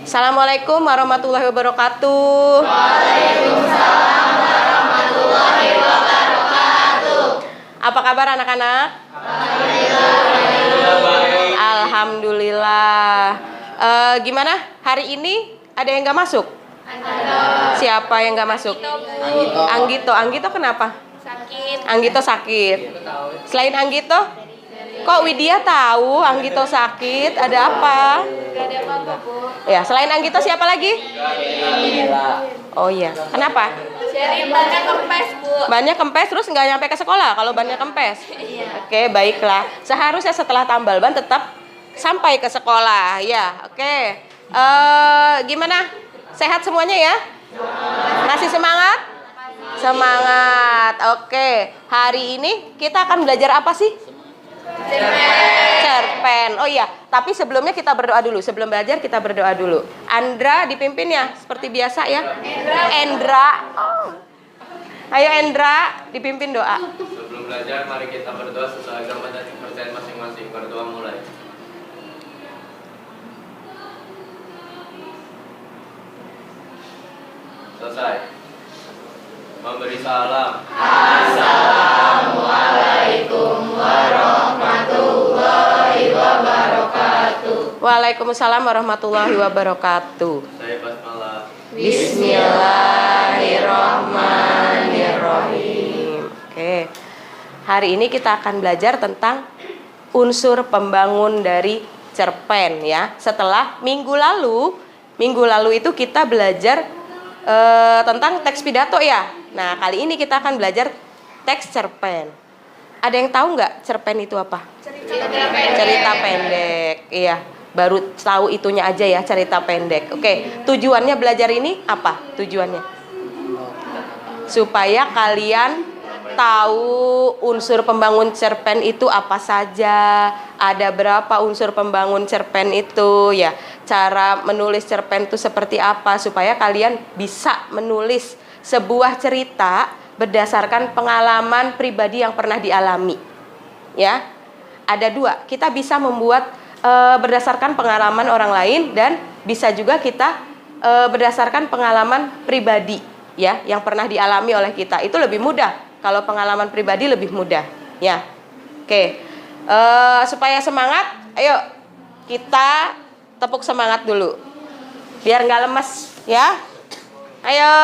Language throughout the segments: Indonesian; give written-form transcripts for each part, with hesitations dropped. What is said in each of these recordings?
Assalamualaikum warahmatullahi wabarakatuh. Waalaikumsalam warahmatullahi wabarakatuh. Apa kabar anak-anak? Alhamdulillah. Gimana hari ini? Ada yang nggak masuk? Ada. Siapa yang nggak masuk? Anggito. Anggito kenapa? Sakit. Anggito sakit. Selain Anggito, kok Widya tahu Anggito sakit? Ada apa? Gak ada apa-apa, Bu. Ya, selain Anggito siapa lagi? Oh iya, kenapa? Jadi banyak kempes, Bu. Bannya kempes terus nggak nyampe ke sekolah kalau bannya kempes? Iya. Oke, baiklah. Seharusnya setelah tambal ban tetap sampai ke sekolah. Ya, oke. Gimana? Sehat semuanya ya? Masih semangat? Semangat. Oke. Hari ini kita akan belajar apa sih? Cerpen. Oh iya, tapi sebelumnya kita berdoa dulu. Sebelum belajar kita berdoa dulu. Andra dipimpin ya, seperti biasa ya. Endra. Oh. Ayo Endra, dipimpin doa. Sebelum belajar, mari kita berdoa sesuai agama dan kepercayaan masing-masing. Berdoa mulai. Selesai. Memberi salam. Assalamualaikum warahmatullahi wabarakatuh. Waalaikumsalam warahmatullahi wabarakatuh. Saya basmalah. Bismillahirrahmanirrahim. Oke. Hari ini kita akan belajar tentang unsur pembangun dari cerpen ya. Setelah minggu lalu itu kita belajar tentang teks pidato ya. Nah, kali ini kita akan belajar teks cerpen. Ada yang tahu nggak cerpen itu apa? Cerita pendek. Iya, baru tahu itunya aja ya, cerita pendek. Oke, tujuannya belajar ini apa? Tujuannya supaya kalian tahu unsur pembangun cerpen itu apa saja, ada berapa unsur pembangun cerpen itu ya, cara menulis cerpen itu seperti apa, supaya kalian bisa menulis sebuah cerita berdasarkan pengalaman pribadi yang pernah dialami ya. Ada dua, kita bisa membuat berdasarkan pengalaman orang lain, dan bisa juga kita berdasarkan pengalaman pribadi ya yang pernah dialami oleh kita. Itu lebih mudah, kalau pengalaman pribadi lebih mudah ya. Oke, supaya semangat, ayo kita tepuk semangat dulu biar nggak lemes ya. Ayo,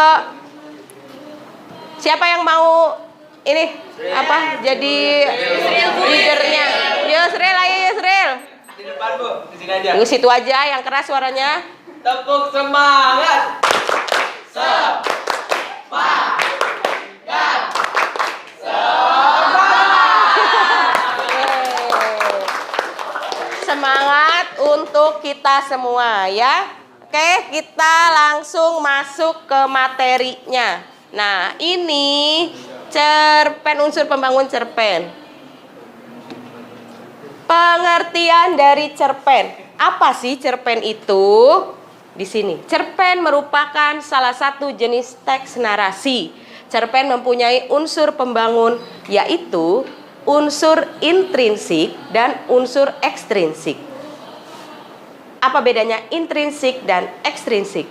siapa yang mau ini apa jadi leadernya? Yo Sril, ayo Sril. Di depan, Bu. Di sini aja. Di situ aja yang keras suaranya. Tepuk semangat. Semangat untuk kita semua ya. Oke, kita langsung masuk ke materinya. Nah, ini cerpen, unsur pembangun cerpen. Pengertian dari cerpen. Apa sih cerpen itu? Di sini. Cerpen merupakan salah satu jenis teks narasi. Cerpen mempunyai unsur pembangun, yaitu unsur intrinsik dan unsur ekstrinsik. Apa bedanya intrinsik dan ekstrinsik?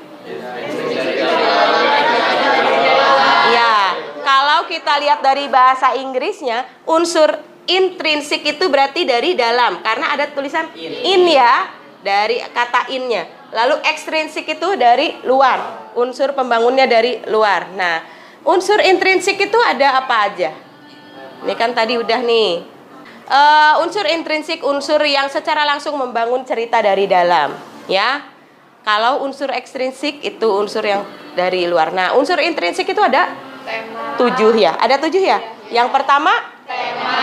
Ya, kalau kita lihat dari bahasa Inggrisnya, unsur intrinsik itu berarti dari dalam, karena ada tulisan in ya, dari kata innya. Lalu ekstrinsik itu dari luar, unsur pembangunnya dari luar. Nah, unsur intrinsik itu ada apa aja? Ini kan tadi udah nih. Unsur intrinsik, unsur yang secara langsung membangun cerita dari dalam ya. Kalau unsur ekstrinsik itu unsur yang dari luar. Nah, unsur intrinsik itu ada 7 ya. Ada 7 ya. Yang pertama Tema,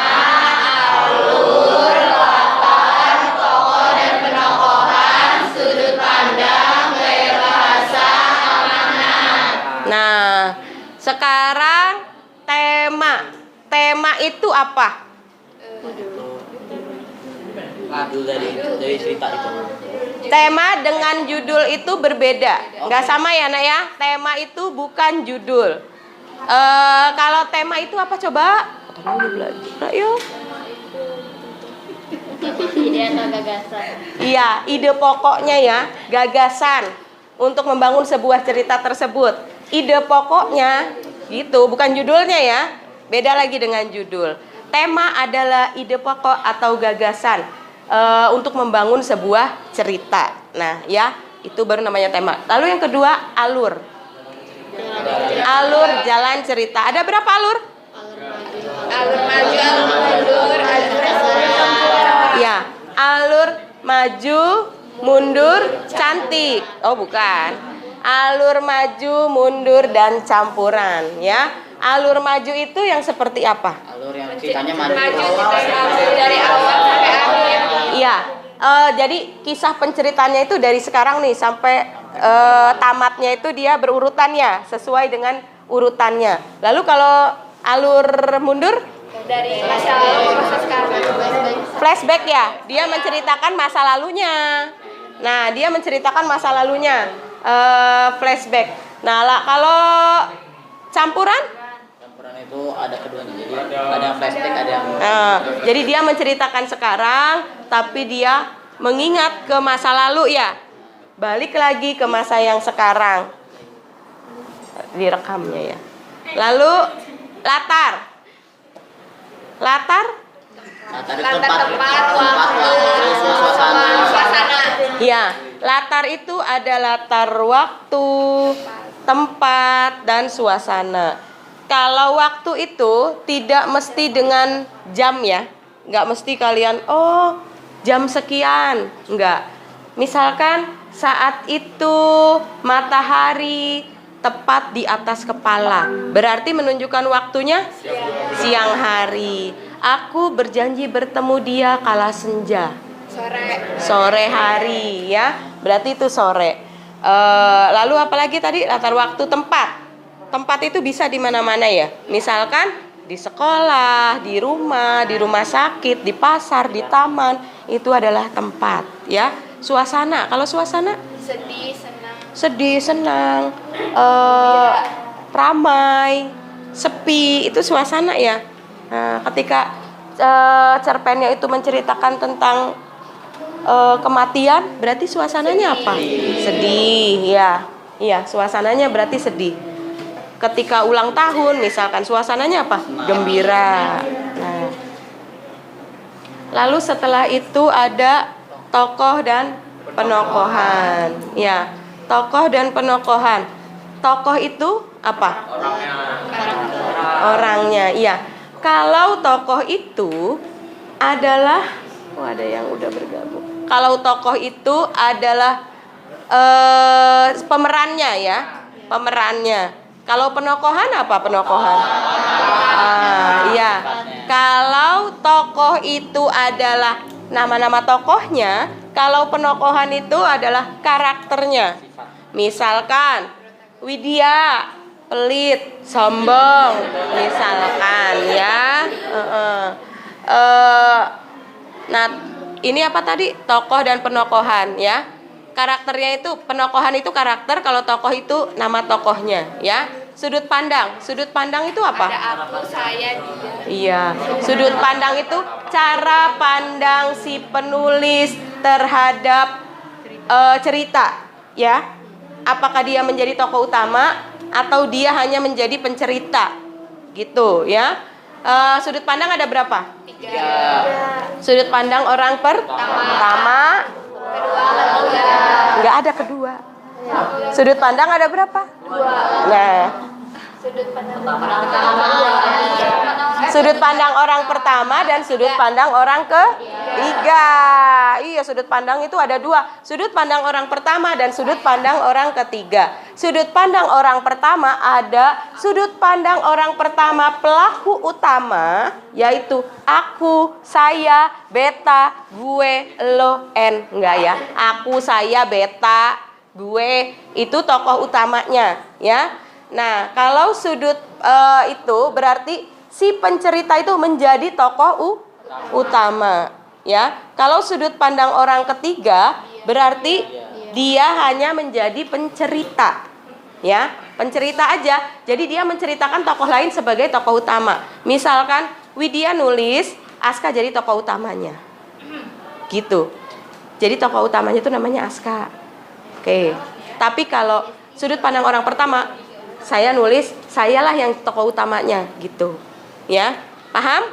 alur, latar, tokoh dan penokohan, sudut pandang, gaya bahasa, amanat. Nah, sekarang tema. Tema itu apa? Judul dari cerita itu. Tema dengan judul itu berbeda. Nggak sama ya, Nak ya? Tema itu bukan judul. Kalau tema itu apa coba? Katanya udah belajar, yuk. Ide atau gagasan. Iya, ide pokoknya ya, gagasan untuk membangun sebuah cerita tersebut. Ide pokoknya gitu, bukan judulnya ya. Beda lagi dengan judul. Tema adalah ide pokok atau gagasan untuk membangun sebuah cerita. Nah, ya, itu baru namanya tema. Lalu yang kedua, alur. Alur jalan cerita. Ada berapa alur? Alur maju, alur mundur, alur Ya, alur maju, mundur, cantik. Oh, bukan. Alur maju, mundur, dan campuran. Ya, alur maju itu yang seperti apa? Alur yang ceritanya maju dari awal sampai akhir. Iya. Jadi kisah penceritanya itu dari sekarang nih sampai tamatnya itu dia berurutannya sesuai dengan urutannya. Lalu kalau alur mundur? Dari masa lalu proses sekarang. Flashback ya, dia menceritakan masa lalunya. Nah, dia menceritakan masa lalunya, flashback. Nah, kalau campuran? Campuran itu ada keduanya, jadi ada yang flashback, ada yang Jadi dia menceritakan sekarang, tapi dia mengingat ke masa lalu ya. Balik lagi ke masa yang sekarang. Direkamnya ya. Lalu latar Tempat, waktu, suasana. Ya, latar itu ada latar waktu, tempat, dan suasana. Kalau waktu itu tidak mesti dengan jam ya. Nggak mesti kalian, oh jam sekian. Nggak. Misalkan saat itu matahari tepat di atas kepala, berarti menunjukkan waktunya siang hari. Aku berjanji bertemu dia kala senja, sore hari ya, berarti itu sore. Lalu apalagi tadi latar waktu, tempat itu bisa di mana-mana ya. Misalkan di sekolah, di rumah sakit, di pasar, di taman, itu adalah tempat ya. Suasana, kalau suasana sedih, senang, ramai, sepi, itu suasana ya. Nah, ketika cerpennya itu menceritakan tentang kematian, berarti suasananya apa? Sedih, ya. Iya, suasananya berarti sedih. Ketika ulang tahun, misalkan suasananya apa? Gembira. Nah, lalu setelah itu ada tokoh dan penokohan, ya. Tokoh dan penokohan. Tokoh itu apa? Orangnya, iya. Kalau tokoh itu adalah, ada yang udah bergabung. Kalau tokoh itu adalah pemerannya ya, pemerannya. Kalau penokohan apa penokohan? Iya. Kalau tokoh itu adalah nama-nama tokohnya, kalau penokohan itu adalah karakternya. Misalkan Widya pelit, sombong, misalkan ya. Nah, ini apa tadi? Tokoh dan penokohan ya. Karakternya itu, penokohan itu karakter, kalau tokoh itu nama tokohnya ya. Sudut pandang itu apa? Ada aku, saya, dia. Iya, sudut pandang itu cara pandang si penulis terhadap cerita ya. Apakah dia menjadi tokoh utama atau dia hanya menjadi pencerita gitu ya. Sudut pandang ada berapa? 3. Sudut pandang orang pertama, nggak ada kedua. Sudut pandang ada berapa? 2. Nah, sudut pandang orang pertama dan sudut pandang orang ketiga. Iya, sudut pandang itu ada 2. Sudut pandang orang pertama dan sudut pandang orang ketiga. Sudut pandang orang pertama ada sudut pandang orang pertama pelaku utama, yaitu aku, saya, beta, gue, lo, n. Enggak ya. Aku, saya, beta, gue, itu tokoh utamanya ya. Nah, kalau sudut itu berarti si pencerita itu menjadi tokoh utama ya. Kalau sudut pandang orang ketiga berarti dia hanya menjadi pencerita ya, pencerita aja. Jadi dia menceritakan tokoh lain sebagai tokoh utama. Misalkan Widya nulis, Aska jadi tokoh utamanya. gitu. Jadi tokoh utamanya itu namanya Aska. Oke. Tapi kalau sudut pandang orang pertama, saya nulis sayalah yang tokoh utamanya gitu. Ya, paham?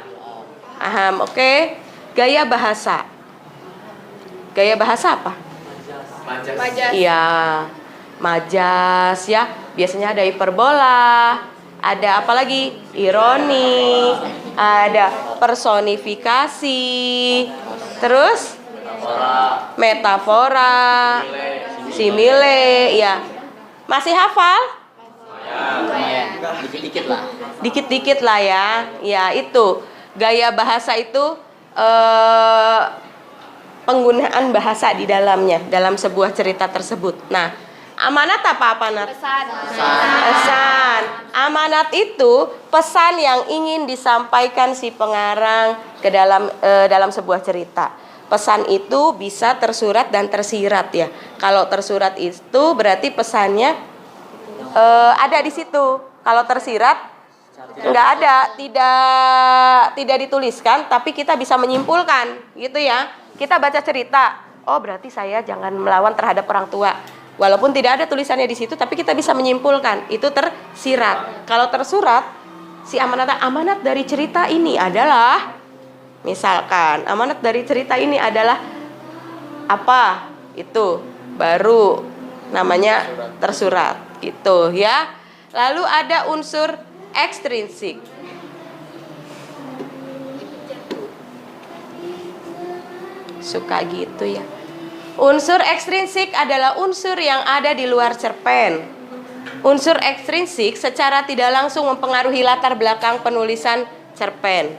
Paham. Oke. Gaya bahasa. Gaya bahasa apa? Majas. Majas. Iya, majas ya. Biasanya ada hiperbola, ada apa lagi? Ironi, ada personifikasi, terus metafora, simile, ya. Masih hafal? Lumayan, dikit-dikit lah. Dikit-dikit lah ya. Ya, itu. Gaya bahasa itu penggunaan bahasa di dalamnya dalam sebuah cerita tersebut. Nah, amanat apa amanat? Pesan. Pesan. Amanat itu pesan yang ingin disampaikan si pengarang ke dalam sebuah cerita. Pesan itu bisa tersurat dan tersirat ya. Kalau tersurat itu berarti pesannya ada di situ. Kalau tersirat nggak ada, tidak dituliskan, tapi kita bisa menyimpulkan, gitu ya. Kita baca cerita, oh berarti saya jangan melawan terhadap orang tua. Walaupun tidak ada tulisannya di situ, tapi kita bisa menyimpulkan itu tersirat. Kalau tersurat, si amanat dari cerita ini adalah, misalkan amanat dari cerita ini adalah apa? Itu baru namanya tersurat, gitu ya. Lalu ada unsur ekstrinsik. Suka gitu ya. Unsur ekstrinsik adalah unsur yang ada di luar cerpen. Unsur ekstrinsik secara tidak langsung mempengaruhi latar belakang penulisan cerpen.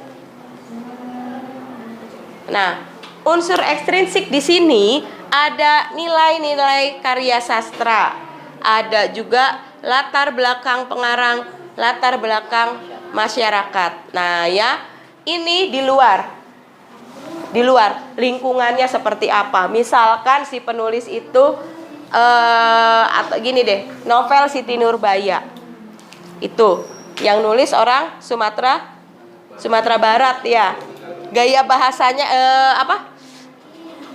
Nah, unsur ekstrinsik di sini ada nilai-nilai karya sastra. Ada juga latar belakang pengarang, latar belakang masyarakat. Nah, ya, ini di luar lingkungannya seperti apa. Misalkan si penulis itu atau gini deh, novel Siti Nurbaya itu yang nulis orang Sumatera Barat ya. Gaya bahasanya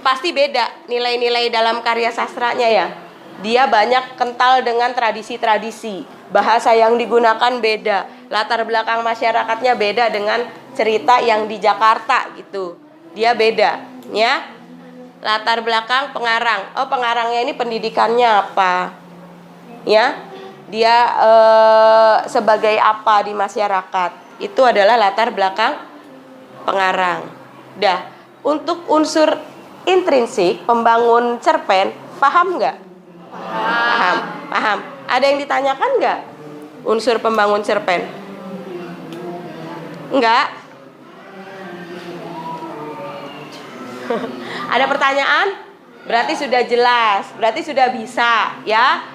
pasti beda nilai-nilai dalam karya sastranya ya. Dia banyak kental dengan tradisi-tradisi, bahasa yang digunakan beda, latar belakang masyarakatnya beda dengan cerita yang di Jakarta gitu. Dia beda, ya. Latar belakang pengarang. Oh, pengarangnya ini pendidikannya apa? Ya. Dia sebagai apa di masyarakat. Itu adalah latar belakang pengarang. Dah, untuk unsur intrinsik pembangun cerpen, paham nggak? Paham. Ada yang ditanyakan nggak? Unsur pembangun cerpen? Enggak? Ada pertanyaan? Berarti sudah jelas, berarti sudah bisa ya.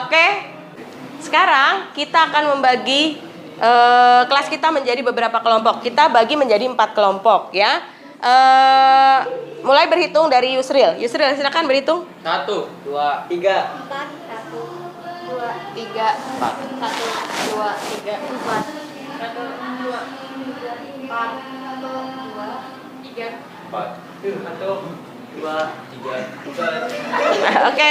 Oke. Sekarang kita akan membagi kelas kita menjadi beberapa kelompok. Kita bagi menjadi 4 kelompok ya. Mulai berhitung dari Yusril. Yusril silakan berhitung. 1, 2, 3. 4, 1, 2, 3. 1, 2, 3. 4. 1, 2, 3. 4. 1, 2, 3. 4. 1, 2, 3. Oke.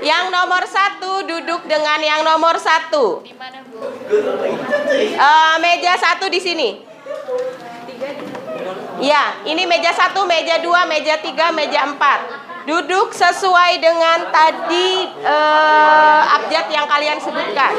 Yang nomor 1 duduk dengan yang nomor 1. Di mana, Bu? Meja 1 di sini. Ya, ini meja 1, meja 2, meja 3, meja 4. Duduk sesuai dengan tadi abjad yang kalian sebutkan.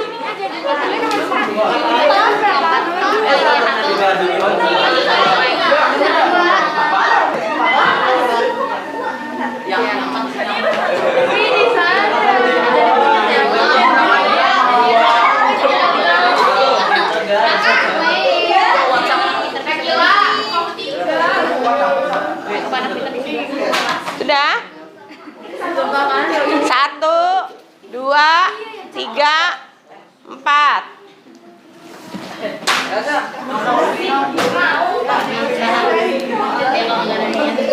Sudah? 1, 2, 3, 4.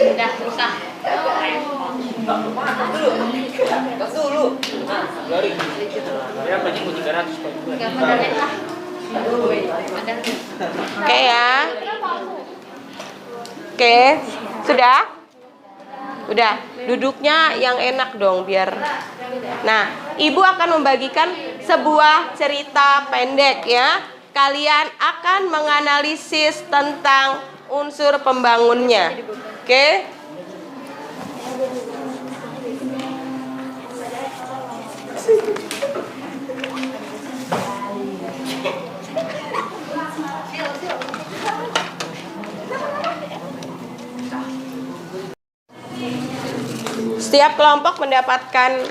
Udah susah. Oke ya. Oke, sudah? Udah, duduknya yang enak dong biar. Nah, Ibu akan membagikan sebuah cerita pendek ya. Kalian akan menganalisis tentang unsur pembangunnya. Oke? Setiap kelompok mendapatkan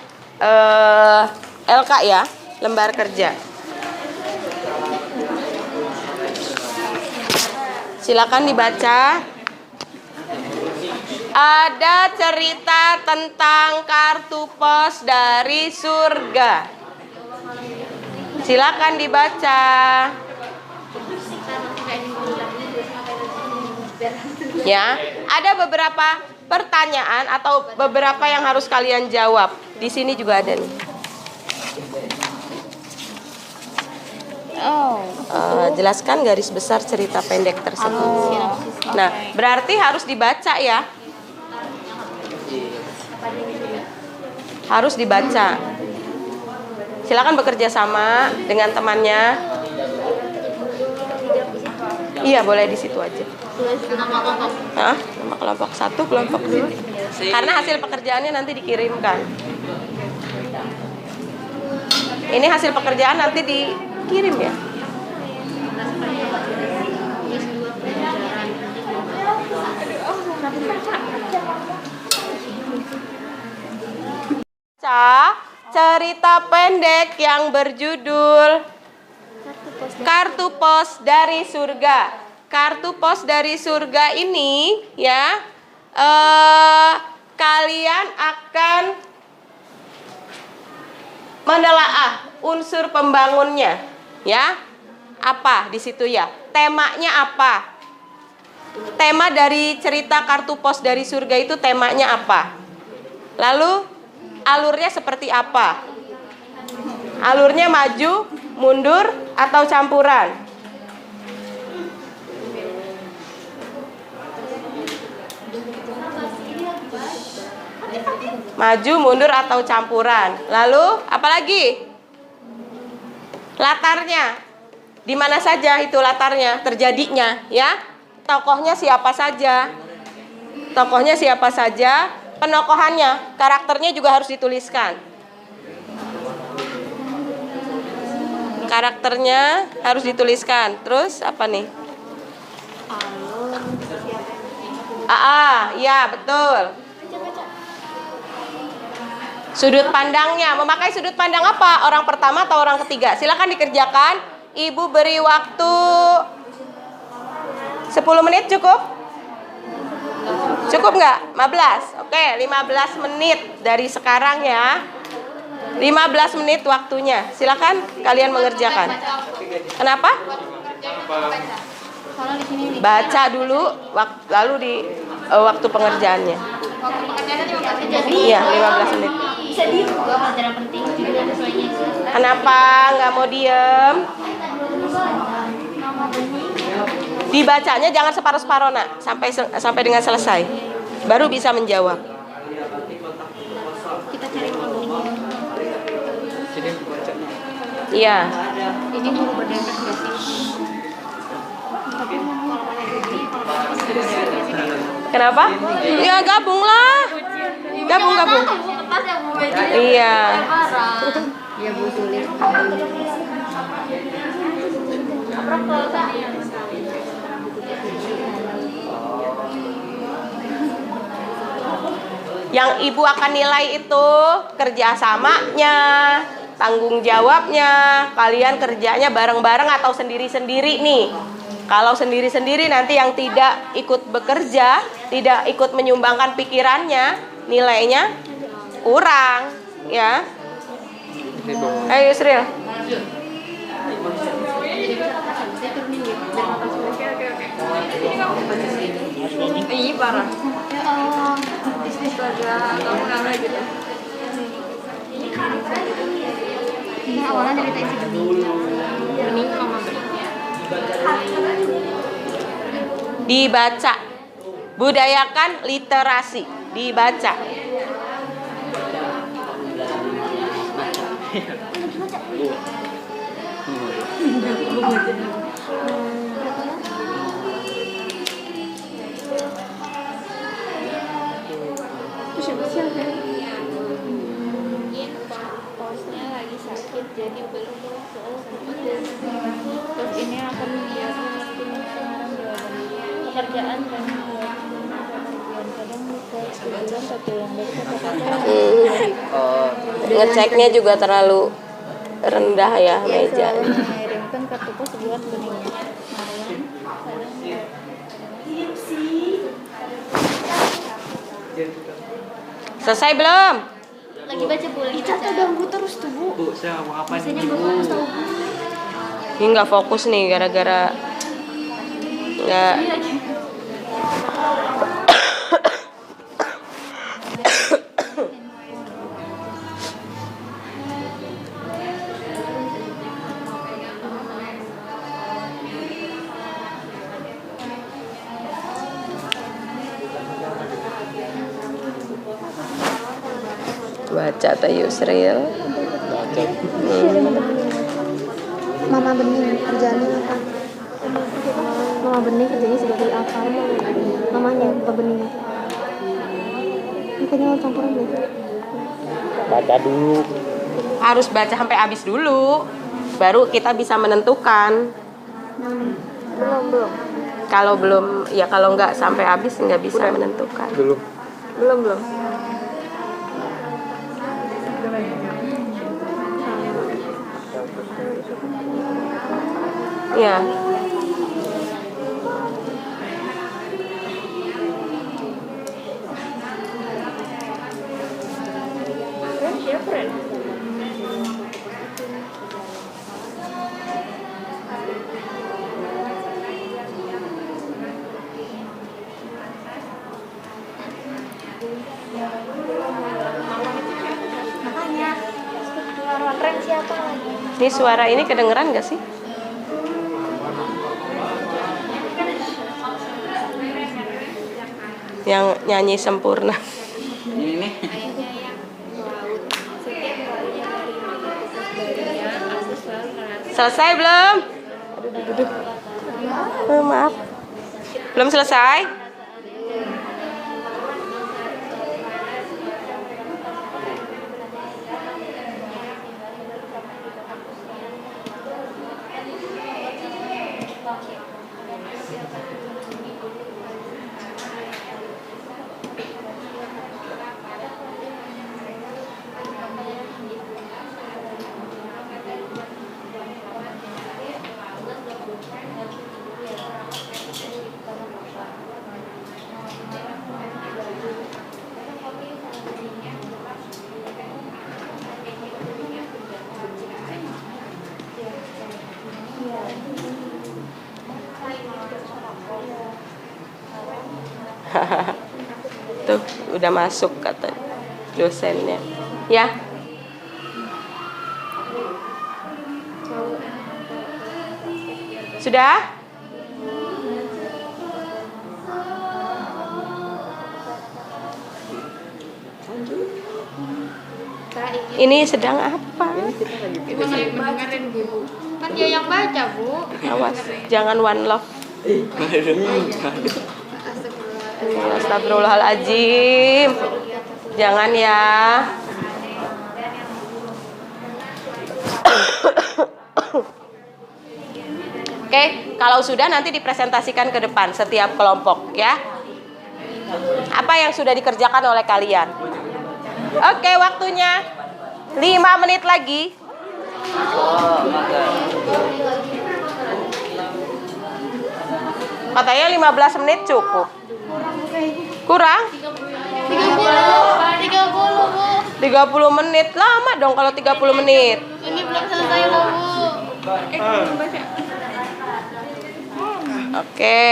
LK ya, lembar kerja. Silakan dibaca. Ada cerita tentang kartu pos dari surga. Silakan dibaca. Ya, ada beberapa pertanyaan atau beberapa yang harus kalian jawab. Di sini juga ada nih. Jelaskan garis besar cerita pendek tersebut. Nah, berarti harus dibaca ya. Harus dibaca. Silakan bekerja sama dengan temannya. Iya, boleh di situ aja. Hah? Nama kelompok 1, kelompok 2. Karena hasil pekerjaannya nanti dikirimkan. Ini hasil pekerjaan nanti dikirim ya. Baca cerita pendek yang berjudul Kartu Pos dari Surga. Kartu pos dari surga ini ya, kalian akan menelaah unsur pembangunnya ya. Apa di situ ya? Temanya apa? Tema dari cerita kartu pos dari surga itu temanya apa? Lalu alurnya seperti apa? Alurnya maju, mundur, atau campuran? Maju, mundur, atau campuran. Lalu apalagi? Latarnya. Di mana saja itu latarnya, terjadinya ya? Tokohnya siapa saja? Tokohnya siapa saja? Penokohannya, karakternya juga harus dituliskan. Karakternya harus dituliskan. Terus apa nih? Ya betul. Sudut pandangnya, memakai sudut pandang apa? Orang pertama atau orang ketiga? Silakan dikerjakan. Ibu beri waktu 10 menit cukup? Cukup nggak? 15? Oke, 15 menit dari sekarang ya. 15 menit waktunya. Silakan kalian mengerjakan. Kenapa? Baca dulu, lalu di waktu pengerjaannya. Iya, 15 menit. Kenapa nggak mau diem? Dibacanya jangan separuh-separuh nak, sampai dengan selesai. Baru bisa menjawab. Kita cari mobilnya. Iya. Ini guru berdempet nggak sih? Kenapa? Ya gabunglah. Gabung. Pas ya Bu Beji. Iya. Ya Bu tulis. Yang ibu akan nilai itu kerjasamanya, tanggung jawabnya. Kalian kerjanya bareng-bareng atau sendiri-sendiri nih. Kalau sendiri-sendiri nanti yang tidak ikut bekerja, tidak ikut menyumbangkan pikirannya, nilainya kurang, ya. Ayo Yusril. Iya parah. Ya Allah. Astaga, kamu nggak gitu. Ini awalnya cerita isi bening mama bening. Dibaca. Budayakan literasi. Dibaca. Posnya lagi sakit jadi belum terus ini akan membuat sekarang pekerjaan dan kadang lupa sebulan satu yang dari kata-kata Oh, Ngeceknya juga terlalu rendah ya meja. selalu mengirimkan kartu pos buat beningnya Selesai belum? lagi baca buku kita tuh ganggu terus tuh bu. Bu, saya mau apa Biasanya nih? gue fokus tau bu. Ini nggak fokus nih gara-gara nggak. Baca Teh Yusril. Mama Bening kerjanya apa? Mama Bening kerjanya sebagai apa? Mamanya Mama Bening. Ini kayaknya lo campuran deh. baca dulu. Harus baca sampai habis dulu, baru kita bisa menentukan. Belum. Kalau belum, ya kalau nggak sampai habis nggak bisa menentukan. Belum. Ya. Makanya lawan rank siapa lagi? Ini suara ini kedengeran nggak sih? Yang nyanyi sempurna. Ini nih. Ayahnya yang laut setiap harinya dari badannya aku selalu merasa Selesai belum? Maaf. Belum selesai? Tuh, udah masuk kata dosennya. Ya. Sudah? Ini sedang apa? dengerin bu. Kan dia yang baca bu. Awas, jangan one love. Astagfirullahaladzim. Jangan ya. Oke, kalau sudah nanti dipresentasikan ke depan setiap kelompok ya. Apa yang sudah dikerjakan oleh kalian? Oke, waktunya 5 menit lagi. Katanya 15 menit cukup. Kurang? 30 bu. 30 menit. Lama dong kalau 30 menit. Ini belum selesai loh bu. Oke.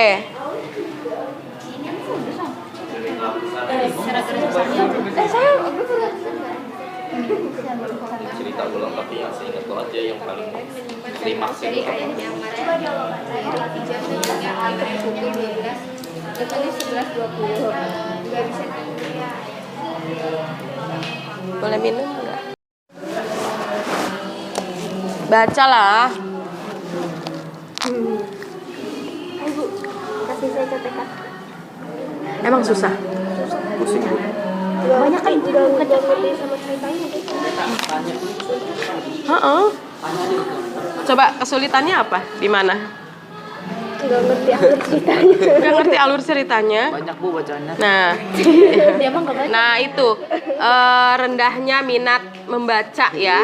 Cerita ulang tapi yang seingat lo aja yang paling klimaks itu apa? Coba dia coba Tadi 11.20. Enggak bisa. Boleh minum nggak? Bacalah. Ayo Bu, kasih saya contekan. Emang susah. Pusing bu. Banyak kan nggak ngerti sama ceritanya gitu. Heeh. Coba kesulitannya apa? Di mana? Nggak ngerti alur ceritanya. Nggak ngerti alur ceritanya. Banyak bu bacaannya. Nah, Dia mah enggak baca. nah itu rendahnya minat membaca ya.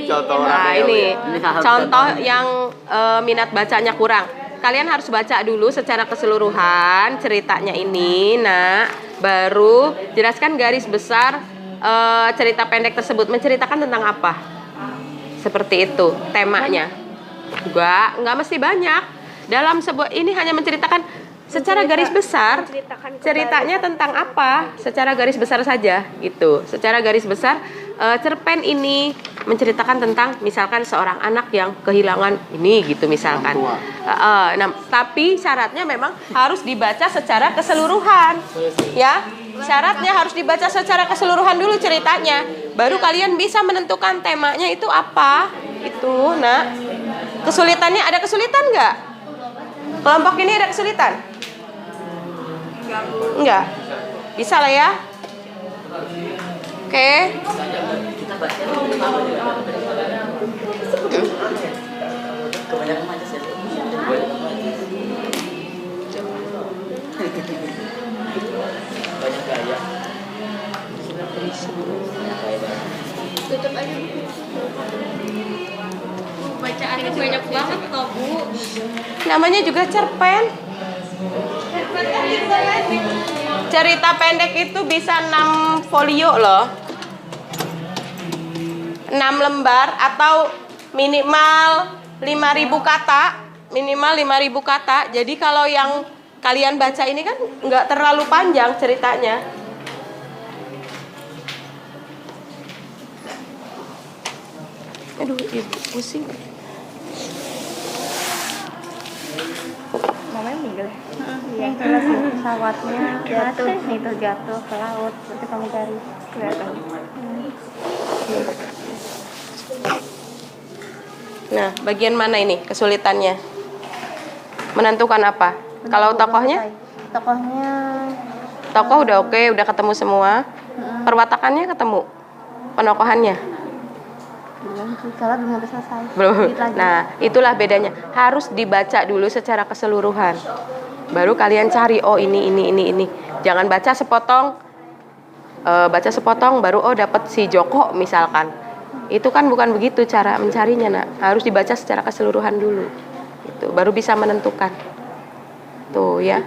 Contoh Nah orang ini ya. contoh yang minat bacanya kurang. Kalian harus baca dulu secara keseluruhan ceritanya ini. Nah, baru jelaskan garis besar cerita pendek tersebut menceritakan tentang apa. Seperti itu temanya. Nggak mesti banyak. Dalam sebuah ini hanya menceritakan secara garis besar ceritanya tentang apa, secara garis besar saja gitu. Secara garis besar cerpen ini menceritakan tentang misalkan seorang anak yang kehilangan ini gitu misalkan. Nah, tapi syaratnya memang harus dibaca secara keseluruhan. Ya, syaratnya harus dibaca secara keseluruhan dulu ceritanya. Baru kalian bisa menentukan temanya itu apa. Itu, nah. Kesulitannya ada kesulitan nggak? Kelompok ini ada kesulitan? Enggak. Bisa lah ya. Oke. Kebanyakan aja sih. Banyak gaya. Tutup aja. Bacaannya banyak banget toh, Bu. Namanya juga cerpen. Cerita pendek itu bisa 6 folio loh. 6 lembar atau minimal 5.000 kata. Minimal 5.000 kata. Jadi kalau yang kalian baca ini kan nggak terlalu panjang ceritanya. Aduh, ibu pusing. Mamanya meninggal. Iya, jelas sih. Pesawatnya jatuh, itu jatuh ke laut. Nanti kamu cari kelihatan. Nah, bagian mana ini kesulitannya? Menentukan apa? Kalau tokohnya? Tokohnya Tokoh udah oke, udah ketemu semua. Perwatakannya ketemu. Penokohannya belum sih, kalau belum sampai selesai. belum. Dikit lagi. Nah, itulah bedanya. Harus dibaca dulu secara keseluruhan. Baru kalian cari, oh ini. Jangan baca sepotong. Baca sepotong baru oh dapat si Joko misalkan. Itu kan bukan begitu cara mencarinya, nak. Harus dibaca secara keseluruhan dulu. Itu baru bisa menentukan. Tuh ya.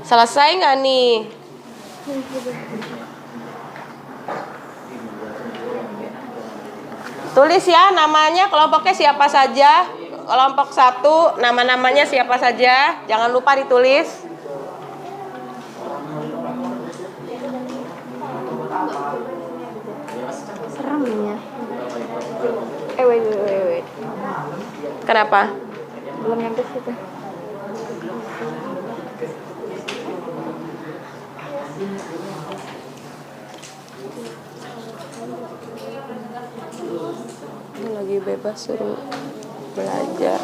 Selesai nggak nih? Tulis ya namanya, kelompoknya siapa saja. Kelompok 1 nama-namanya siapa saja. Jangan lupa ditulis. Serem ya. Wait. Kenapa? Belum nyampe situ. Lagi bebas suruh belajar.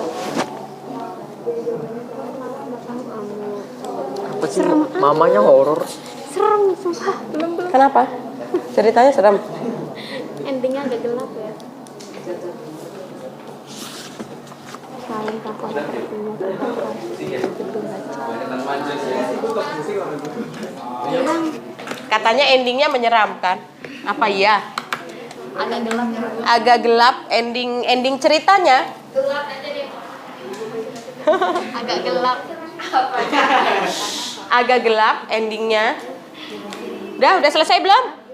Apa sih? Mamanya horor. Serem, sumpah. Belum. Kenapa? Ceritanya serem. Endingnya agak gelap ya. Saling takut sepertinya. Katanya endingnya menyeramkan. Apa iya? Agak gelap. Agak gelap ending ceritanya. Agak gelap. Agak gelap endingnya. Udah selesai belum?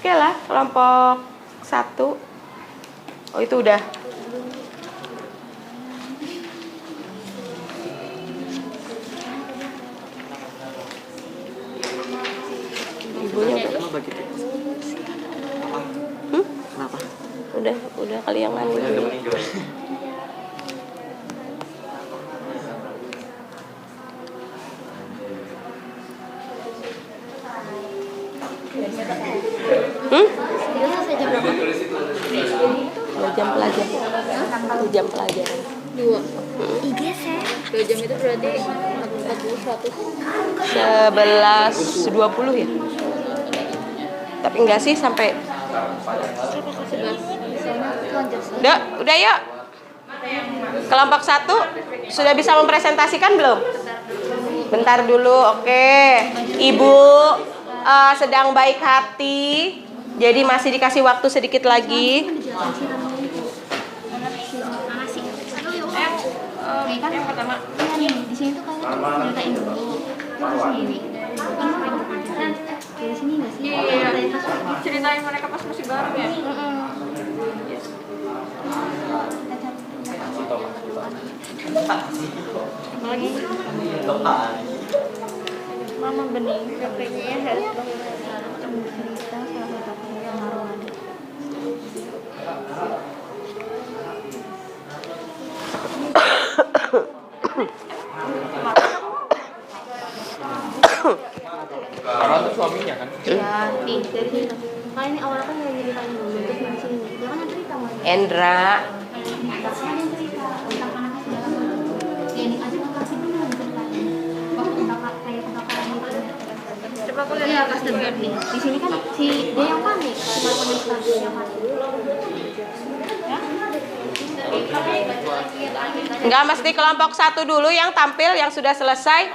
Oke lah, kelompok 1. Oh itu udah. Ibunya udah. Kenapa begitu? Kenapa? Udah kali yang lain. Dia selesai jam berapa? 2 jam pelajaran. 2 jam pelajaran. 2 Digeser. 2 jam itu berarti 40 11.20 ya? Tapi enggak sih sampai. Udah yuk. Kelompok 1 sudah bisa mempresentasikan belum? Bentar dulu, oke. Ibu sedang baik hati. Jadi masih dikasih waktu sedikit lagi. Yang pertama Di sini tuh kalian ceritain dulu sendiri. Dari sini nggak sih? ceritain mereka pas masih bareng ya. Apalagi Mama Bening PP-nya harus Cerita salah satu pengaruh ada. Karena itu suaminya kan. Ya, nih dari sini. Kalian ini awalnya kan yang ceritain dulu terus dari sini. Dia kan yang cerita Mas. Endra, Saya yang cerita tentang anaknya segala macam. Ya ini aja kasih dulu ceritain. Waktu kayak kebakaran itu. coba aku lihat. Iya, pas dengar nih. Di sini kan si dia yang panik, si pemirsa yang panik. enggak mesti kelompok 1 dulu yang tampil yang sudah selesai.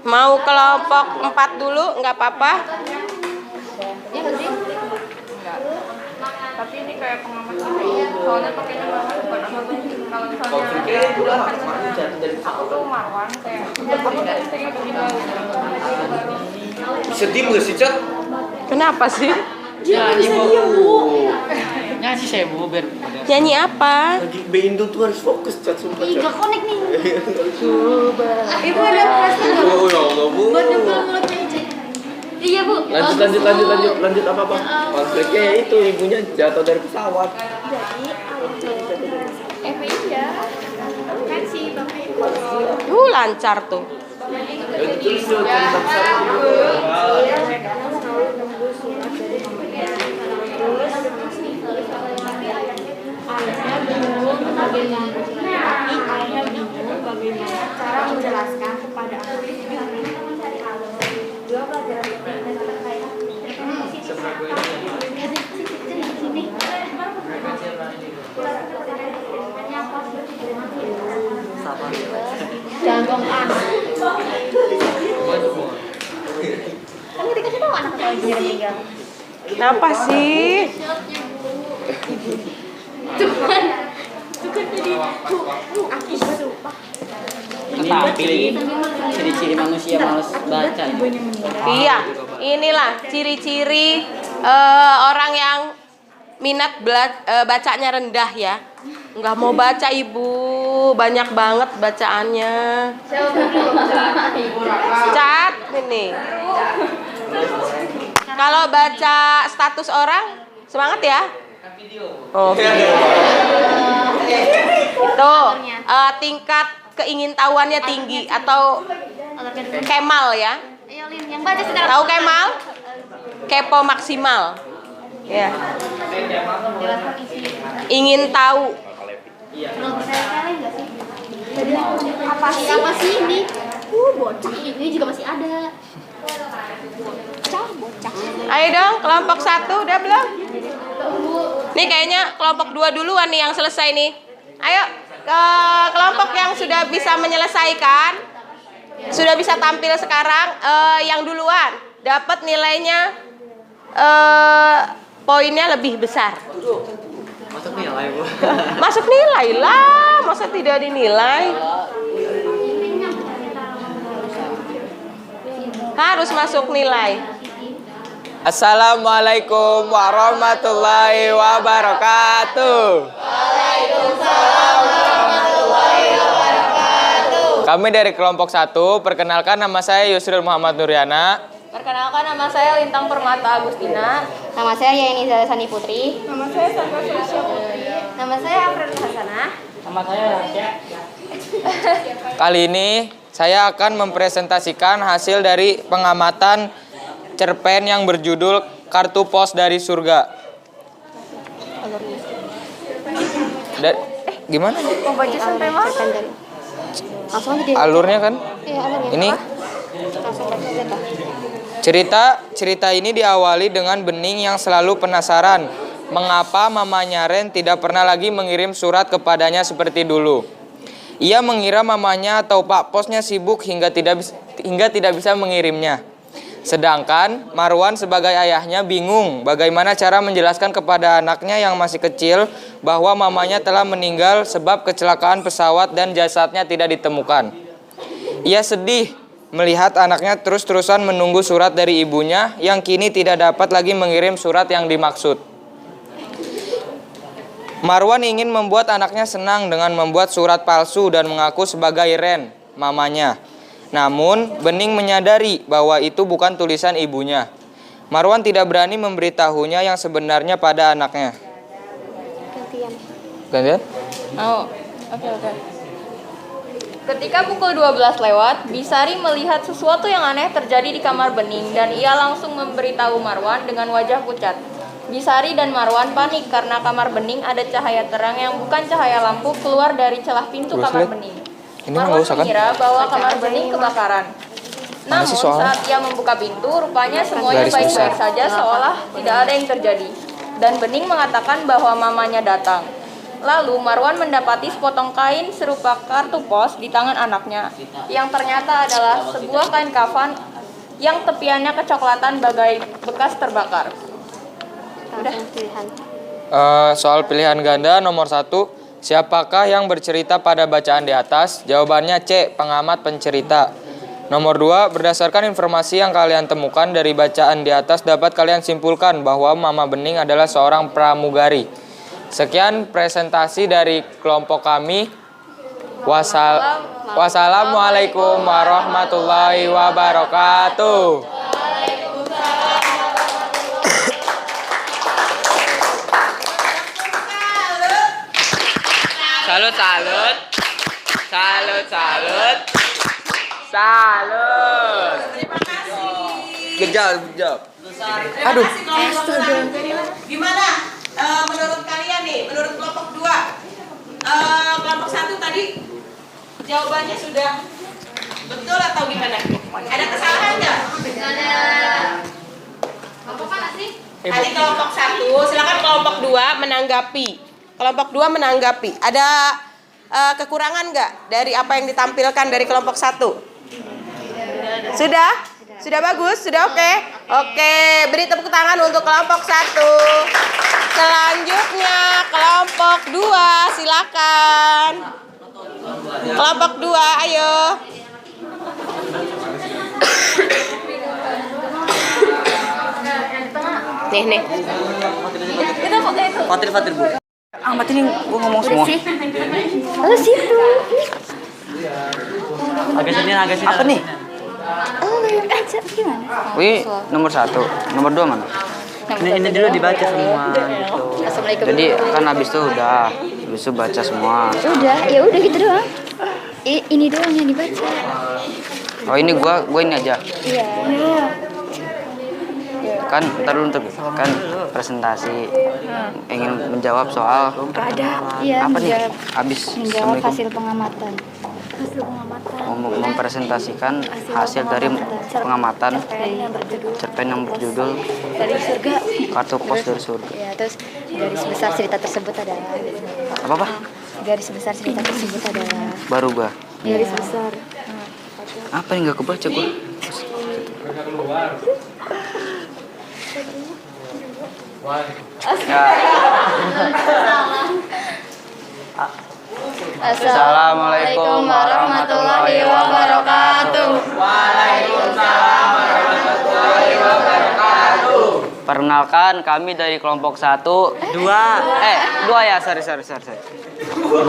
Mau kelompok 4 dulu, enggak apa-apa. Ya nggak sih? Enggak. Tapi ini kayak pengamat gitu. Soalnya pakainya Marwan bukan aku tuh. Kalau misalnya Konfliknya itu lah. aku tuh Marwan kayak aku tuh intinya begini. Sedih nggak sih, Cak? Kenapa sih? Nyanyi Bu. Nyanyi saya Bu biar. Nyanyi apa? Lagi Indo tuh harus fokus, Cak, sumpah, Ih, Cak. gak connect nih. Ibu ada perasaan nggak? Oh ya Allah, Bu. Buat nempel mulutnya Ici. Iya, Bu. Lanjut apa? Konfliknya ya itu, ibunya jatuh dari pesawat. iya. Kan si Bapak Lancar tuh. Itu tuh cerita besar. Ayahnya bingung bagaimana cara menjelaskan kepada anaknya. Dua pelajaran jantung anak. Kan dikasih tahu anak lagi meninggal. Kenapa sih? Tampil ciri-ciri manusia malas baca. Iya, inilah ciri-ciri orang yang minat bacanya rendah ya. Nggak mau baca ibu, banyak banget bacaannya. Cat ini. Kalau baca status orang, semangat ya. Oh, video. Itu tingkat keingintahuannya tinggi atau Kemal ya. Ayo Lin, yang baca sekarang. Tahu Kemal? Kepo maksimal. Ya. Jelaskan isi. Ingin tahu. Belum bertele-tele nggak sih? Jadi apa sih ini? Bocah ini juga masih ada. Bocah. Ayo dong, kelompok 1 udah belum? Nih kayaknya kelompok 2 duluan nih yang selesai nih. Ayo ke kelompok yang sudah bisa menyelesaikan, sudah bisa tampil sekarang, yang duluan dapat nilainya poinnya lebih besar. Masuk nilai Bu. Masuk nilai lah, masa tidak dinilai? Harus masuk nilai. Assalamualaikum warahmatullahi wabarakatuh. Kami dari kelompok 1, perkenalkan nama saya Yusril Muhammad Nuryana. Perkenalkan, nama saya Lintang Permata Agustina. Nama saya Yeni Sani Putri. Nama saya Sandra Felicia Putri. Nama saya Afrin Hasanah. Nama saya Rasya. Kali ini saya akan mempresentasikan hasil dari pengamatan cerpen yang berjudul Kartu Pos dari Surga. Gimana? Mau baca sampai mana? Langsung aja deh. Alurnya kan? Iya, alurnya. Ini Langsung baca aja, Pak. cerita ini diawali dengan Bening yang selalu penasaran mengapa mamanya Ren tidak pernah lagi mengirim surat kepadanya seperti dulu. Ia mengira mamanya atau Pak Posnya sibuk hingga tidak bisa mengirimnya. Sedangkan Marwan sebagai ayahnya bingung bagaimana cara menjelaskan kepada anaknya yang masih kecil bahwa mamanya telah meninggal sebab kecelakaan pesawat dan jasadnya tidak ditemukan. Ia sedih melihat anaknya terus-terusan menunggu surat dari ibunya yang kini tidak dapat lagi mengirim surat yang dimaksud. Marwan ingin membuat anaknya senang dengan membuat surat palsu dan mengaku sebagai Ren, mamanya. Namun, Bening menyadari bahwa itu bukan tulisan ibunya. Marwan tidak berani memberitahunya yang sebenarnya pada anaknya. Gantian? Oh, oke. Ketika pukul 12 lewat, Bisari melihat sesuatu yang aneh terjadi di kamar Bening dan ia langsung memberitahu Marwan dengan wajah pucat. Bisari dan Marwan panik karena kamar Bening ada cahaya terang yang bukan cahaya lampu keluar dari celah pintu kamar Bening. Marwan mengira bahwa kamar Bening kebakaran. Namun saat ia membuka pintu, rupanya semuanya baik-baik saja seolah tidak ada yang terjadi. Dan Bening mengatakan bahwa mamanya datang. Lalu Marwan mendapati sepotong kain serupa kartu pos di tangan anaknya, yang ternyata adalah sebuah kain kafan yang tepiannya kecoklatan bagai bekas terbakar. Udah. Soal pilihan ganda nomor 1, siapakah yang bercerita pada bacaan di atas? Jawabannya C, pengamat pencerita. Nomor 2, berdasarkan informasi yang kalian temukan dari bacaan di atas dapat kalian simpulkan bahwa Mama Bening adalah seorang pramugari. Sekian presentasi dari kelompok kami. Wassalamualaikum warahmatullahi wabarakatuh. Salut. Terima kasih. Good job. Aduh. Gimana menurut kalian nih, menurut kelompok 2? Kelompok 1 tadi jawabannya sudah betul atau gimana? Ada kesalahan nggak? Kelompok mana sih? Tadi kelompok 1, silakan kelompok 2 menanggapi. Kelompok 2 menanggapi. Ada kekurangan nggak dari apa yang ditampilkan dari kelompok 1? Sudah? Sudah bagus? Sudah oke? Oke, beri tepuk tangan untuk kelompok 1. Selanjutnya kelompok 2, silakan. Kelompok 2, ayo. Nih. Fatir Bu. Amat ini gua ngomong semua. Lalu situ. Agak sini. Apa nih? Oh, baca gimana? Wih, nomor 1. Nomor 2 mana? Ini dulu dibaca semua gitu. Assalamualaikum. Jadi kan habis itu udah, habis itu baca semua. Ya udah gitu doang. Ini doang yang dibaca. Oh ini gua ini aja. Iya. Kan ntar dulu untuk kan presentasi ingin menjawab soal Iya, apa nih? menjawab. Habis Menjawab Assalamualaikum. hasil pengamatan. Mempresentasikan hasil dari pengamatan cerpen yang berjudul Dari surga. Kartu Pos dari Surga. Ya, terus garis besar cerita tersebut adalah Apa? garis besar cerita tersebut adalah Baru gua. garis besar. Apa yang nggak kebaca gua? Assalamualaikum warahmatullahi wabarakatuh. Perkenalkan kami dari kelompok 1, 2 ya, sorry.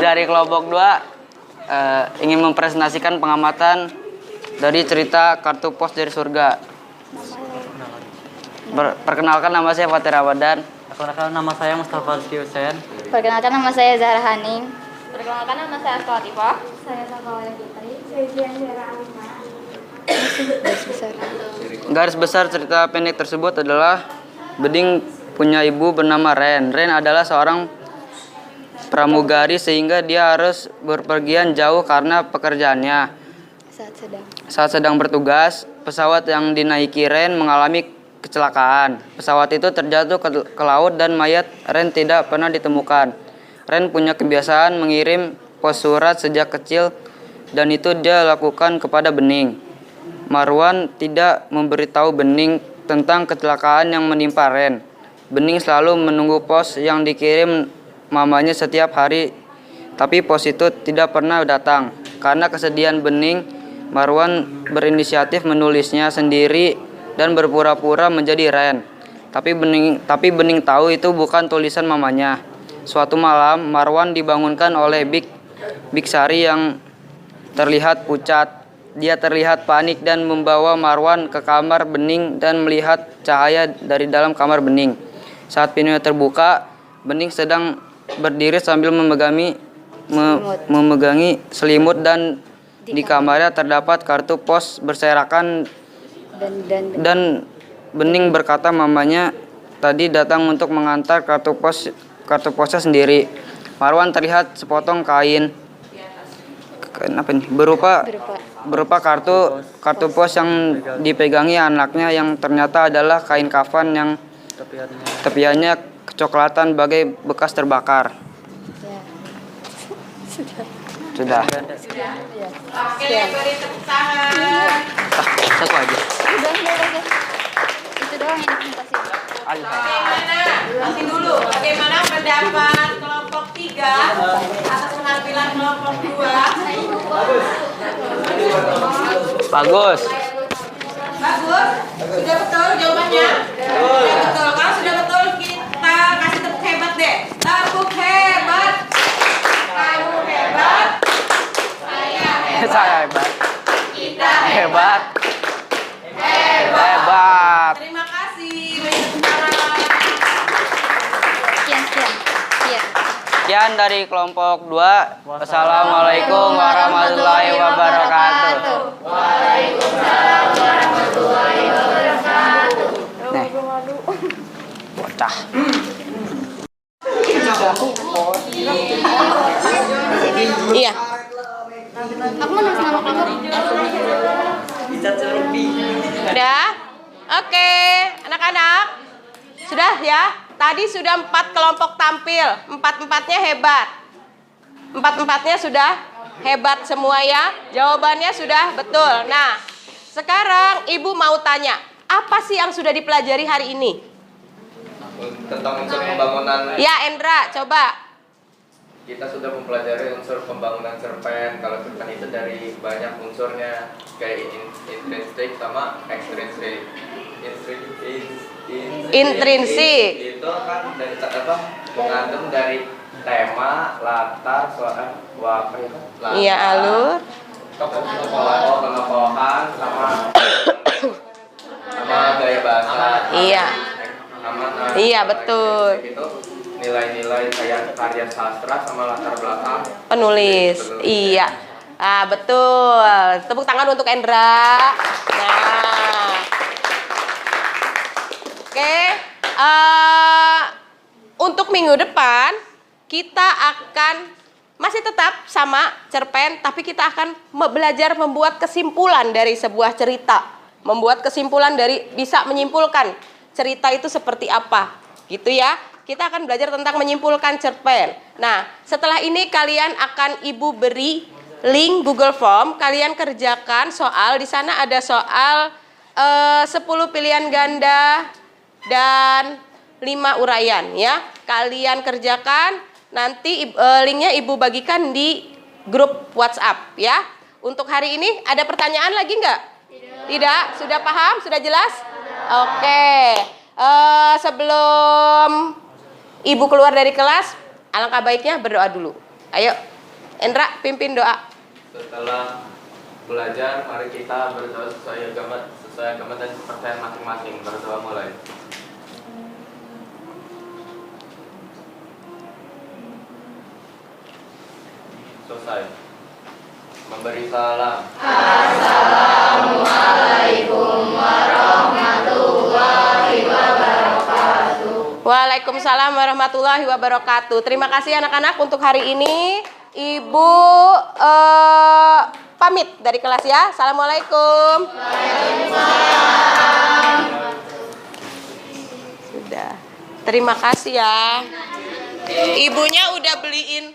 Dari kelompok 2 ingin mempresentasikan pengamatan dari cerita Kartu Pos dari Surga. Perkenalkan, nama saya Fatih Ramadan. Perkenalkan, nama saya Mustafa Rizky Hussein. Perkenalkan, nama saya Zahra Haning. Perkenalkan, nama saya Asma Latifah. Saya Sakawaya Fitri. Saya Ziandra Alima. Garis besar cerita pendek tersebut adalah Bening punya ibu bernama Ren. Ren adalah seorang pramugari sehingga dia harus berpergian jauh karena pekerjaannya. Saat sedang bertugas, pesawat yang dinaiki Ren mengalami kecelakaan. Pesawat itu terjatuh ke laut dan mayat Ren tidak pernah ditemukan. Ren punya kebiasaan mengirim pos surat sejak kecil dan itu dia lakukan kepada Bening. Marwan tidak memberitahu Bening tentang kecelakaan yang menimpa Ren. Bening selalu menunggu pos yang dikirim mamanya setiap hari, tapi pos itu tidak pernah datang. Karena kesedihan Bening, Marwan berinisiatif menulisnya sendiri dan berpura-pura menjadi Ren. Tapi Bening tahu itu bukan tulisan mamanya. Suatu malam, Marwan dibangunkan oleh Big Sari yang terlihat pucat. Dia terlihat panik dan membawa Marwan ke kamar Bening dan melihat cahaya dari dalam kamar Bening. Saat pintunya terbuka, Bening sedang berdiri sambil memegangi selimut dan di kamarnya terdapat kartu pos berserakan dan Bening berkata mamanya tadi datang untuk mengantar kartu posnya sendiri. Marwan terlihat sepotong kain berupa kartu pos yang dipegangi anaknya yang ternyata adalah kain kafan yang tepiannya kecoklatan bagai bekas terbakar. Sudah. Oke, beri tepuk tangan. Satu aja. Udah. Itu doang yang dipresentasi. Bagaimana? Nanti dulu. Bagaimana pendapat kelompok 3 atas penampilan kelompok 2? Bagus. Bagus? Sudah betul jawabannya? Sudah betul. Kalau sudah betul, kita kasih tepuk hebat deh. Tepuk hebat. Kamu hebat. Saya hebat. Saya hebat. Kita Hebat. hebat. Terima kasih. Beri tepuk tangan. Sekian. Sekian dari kelompok 2. Wassalamualaikum warahmatullahi wabarakatuh. Nih. Bocah. Iya. Aku mau nulis nama kelompok. Udah? Oke, anak-anak. Sudah ya? Tadi sudah 4 kelompok tampil. 4-empatnya hebat. 4-empatnya sudah hebat semua ya. Jawabannya sudah betul. Nah, sekarang Ibu mau tanya, apa sih yang sudah dipelajari hari ini? Tentang unsur pembangunan. Ya, Endra, coba. Kita sudah mempelajari unsur pembangunan cerpen. Kalau cerpen itu dari banyak unsurnya, kayak intrinsik sama ekstrinsik. Intrinsik. Itu kan dari mengandung dari tema, latar, soal, Iya, alur. Pengepohan sama gaya bahasa. Iya. Sama Iya, betul. Itu nilai-nilai kayak karya sastra sama latar belakang Penulis. Iya. Ah, betul. Tepuk tangan untuk Endra. Nah. Oke. Untuk minggu depan kita akan masih tetap sama cerpen, tapi kita akan belajar membuat kesimpulan dari sebuah cerita. Membuat kesimpulan dari bisa menyimpulkan cerita itu seperti apa. Gitu ya. Kita akan belajar tentang menyimpulkan cerpen. Nah, setelah ini kalian akan Ibu beri link Google Form. Kalian kerjakan soal. Di sana ada soal 10 pilihan ganda dan 5 uraian ya. Kalian kerjakan. Nanti linknya Ibu bagikan di grup WhatsApp ya. Untuk hari ini ada pertanyaan lagi nggak? Tidak. Sudah paham? Sudah jelas? Oke. Sebelum Ibu keluar dari kelas, alangkah baiknya berdoa dulu. Ayo, Endra, pimpin doa. Setelah belajar, mari kita berdoa sesuai agama Sesuai kepercayaan masing-masing. Berdoa mulai. Selesai. Memberi salam. Waalaikumsalam warahmatullahi wabarakatuh. Terima kasih anak-anak untuk hari ini. Ibu pamit dari kelas ya. Assalamualaikum. Sudah. Terima kasih ya. Ibunya udah beliin